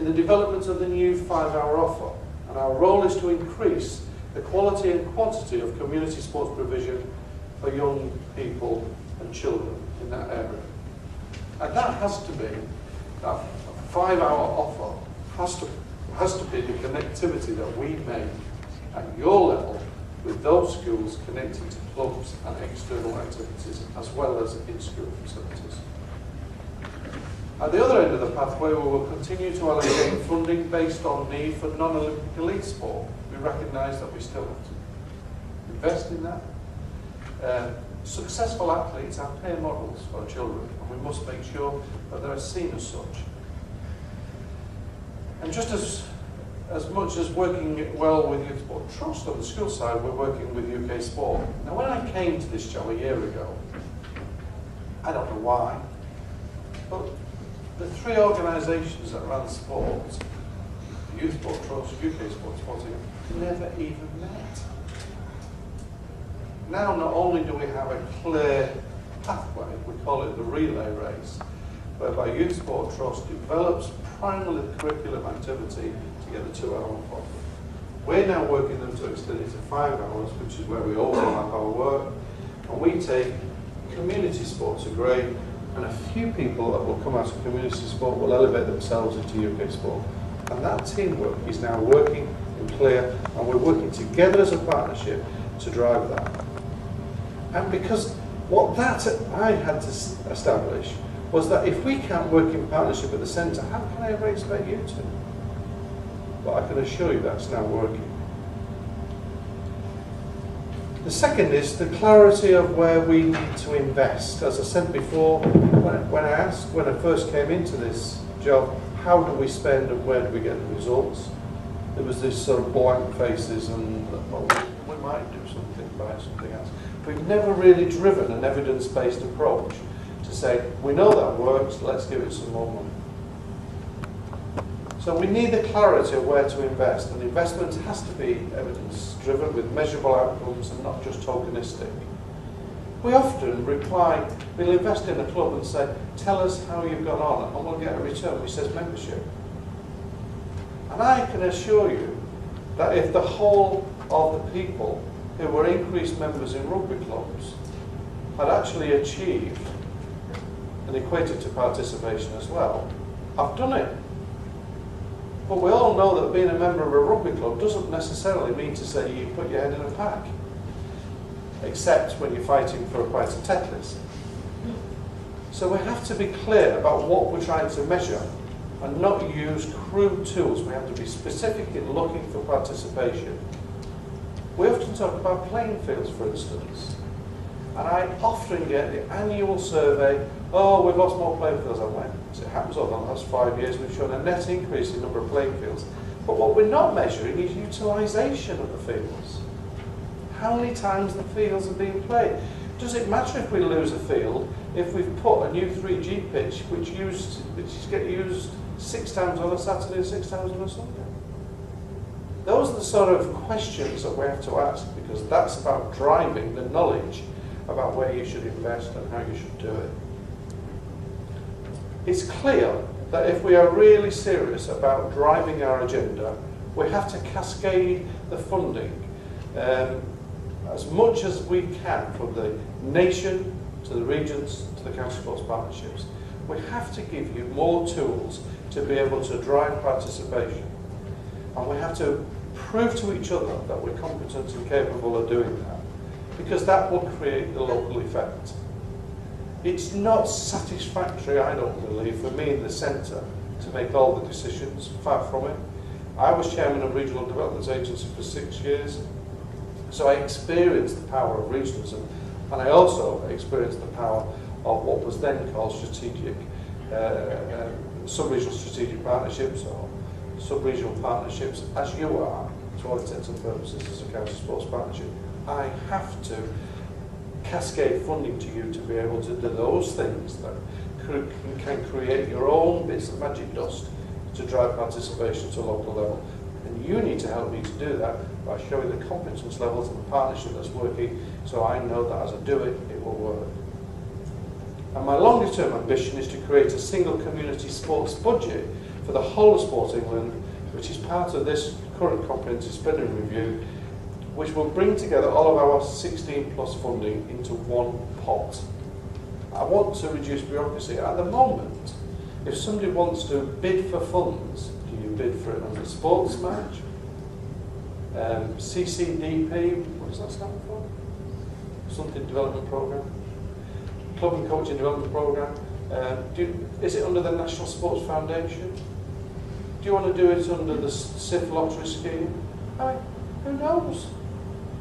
the development of the new 5-hour offer, and our role is to increase the quality and quantity of community sports provision for young people and children in that area. And that has to be, that 5-hour offer has to be the connectivity that we make at your level with those schools connected to clubs and external activities as well as in-school facilities. At the other end of the pathway, we will continue to allocate funding based on need for non-Olympic elite sport. We recognise that we still have to invest in that. Successful athletes are peer models for our children, and we must make sure that they are seen as such. And just as much as working well with Youth Sport Trust on the school side, we're working with UK Sport. Now, when I came to this job a year ago, I don't know why, but the three organisations that ran sport, Youth Sport Trust, UK Sport Sporting, never even met. Now, not only do we have a clear pathway, we call it the relay race, whereby Youth Sport Trust develops primarily the curriculum activity to get a 2-hour offer. We're now working them to extend it to 5 hours, which is where we overlap our work, and we take community sports agree, and a few people that will come out of community sport will elevate themselves into UK sport. And that teamwork is now working in clear, and we're working together as a partnership to drive that. And because what that I had to establish was that if we can't work in partnership at the centre, how can I ever expect you to? But I can assure you that's now working. The second is the clarity of where we need to invest. As I said before, when I first came into this job, how do we spend and where do we get the results? There was this sort of blank faces and, well, we might do something, buy something else. We've never really driven an evidence-based approach to say, we know that works, let's give it some more money. So we need the clarity of where to invest, and investment has to be evidence-driven with measurable outcomes and not just tokenistic. We often reply, we'll invest in a club and say, tell us how you've gone on, and we'll get a return which says membership. And I can assure you that if the whole of the people who were increased members in rugby clubs had actually achieved and equated to participation as well, I've done it. But we all know that being a member of a rugby club doesn't necessarily mean to say you put your head in a pack, except when you're fighting for a pint of Tetris. So we have to be clear about what we're trying to measure and not use crude tools. We have to be specific in looking for participation. We often talk about playing fields, for instance, and I often get the annual survey, oh, we've lost more playing fields. I went, as it happens over the last 5 years, we've shown a net increase in number of playing fields. But what we're not measuring is utilisation of the fields. How many times the fields are being played? Does it matter if we lose a field if we've put a new 3G pitch which gets used 6 times on a Saturday and 6 times on a Sunday? Those are the sort of questions that we have to ask, because that's about driving the knowledge about where you should invest and how you should do it. It's clear that if we are really serious about driving our agenda, we have to cascade the funding as much as we can from the nation to the regions to the county sports partnerships. We have to give you more tools to be able to drive participation, and we have to prove to each other that we're competent and capable of doing that, because that will create the local effect. It's not satisfactory, I don't believe, for me in the centre to make all the decisions, far from it. I was chairman of Regional Development Agency for 6 years, so I experienced the power of regionalism, and I also experienced the power of what was then called strategic, sub-regional strategic partnerships, or sub-regional partnerships, as you are, to all intents and purposes, as a county sports partnership. I have to cascade funding to you to be able to do those things that can create your own bits of magic dust to drive participation to a local level. And you need to help me to do that by showing the competence levels and the partnership that's working, so I know that as I do it, it will work. And my longer term ambition is to create a single community sports budget for the whole of Sport England, which is part of this current comprehensive spending review, which will bring together all of our 16 plus funding into one pot. I want to reduce bureaucracy. At the moment, if somebody wants to bid for funds, do you bid for it under sports match? CCDP, what does that stand for? Something development programme? Club and coaching development programme? Is it under the National Sports Foundation? Do you want to do it under the SIF lottery scheme? I mean, who knows?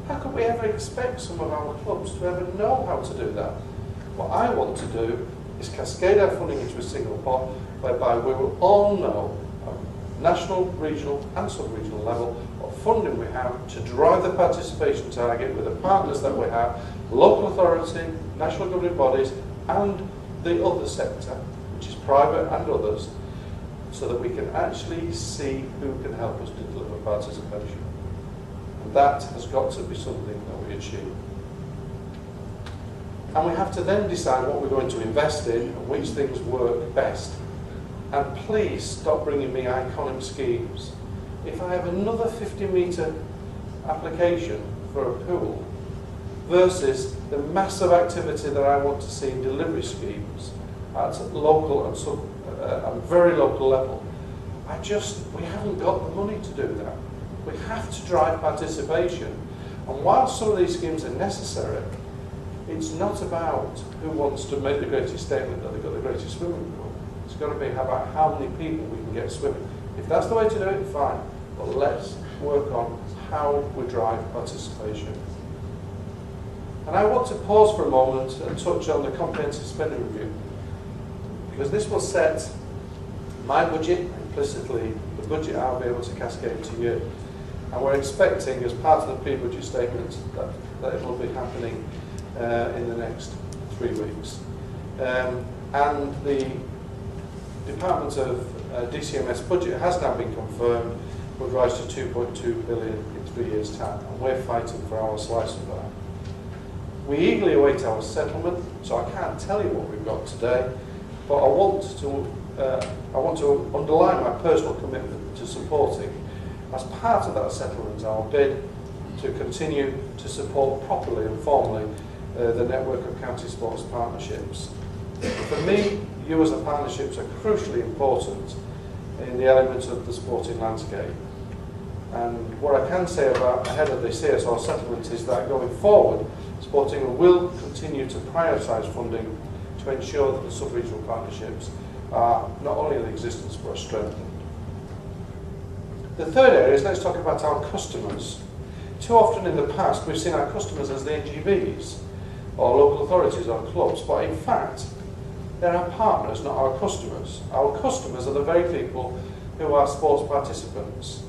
How could we ever expect some of our clubs to ever know how to do that? What I want to do is cascade our funding into a single pot, whereby we will all know at national, regional and sub-regional level what funding we have to drive the participation target with the partners that we have, local authority, national governing bodies and the other sector, which is private and others, so that we can actually see who can help us to deliver participation. And that has got to be something that we achieve. And we have to then decide what we're going to invest in and which things work best. And please stop bringing me iconic schemes. If I have another 50-metre application for a pool versus the massive activity that I want to see in delivery schemes at local and very local level, we haven't got the money to do that. We have to drive participation. And while some of these schemes are necessary, it's not about who wants to make the greatest statement that they've got the greatest swimming pool. It's got to be about how many people we can get swimming. If that's the way to do it, fine. But let's work on how we drive participation. And I want to pause for a moment and touch on the comprehensive spending review, because this will set my budget, implicitly the budget I'll be able to cascade to you. And we're expecting, as part of the pre-budget statement, that it will be happening in the next 3 weeks. And the Department of DCMS budget has now been confirmed, would rise to 2.2 billion in 3 years' time, and we're fighting for our slice of that. We eagerly await our settlement, so I can't tell you what we've got today, but I want to underline my personal commitment to supporting, as part of that settlement, our bid to continue to support properly and formally the network of county sports partnerships. For me, you as a partnerships are crucially important in the elements of the sporting landscape. And what I can say about ahead of the CSR settlement is that going forward, Sporting will continue to prioritise funding to ensure that the sub-regional partnerships are not only in existence but are strengthened. The third area is, let's talk about our customers. Too often in the past we've seen our customers as the NGBs or local authorities or clubs, but in fact they're our partners, not our customers. Our customers are the very people who are sports participants.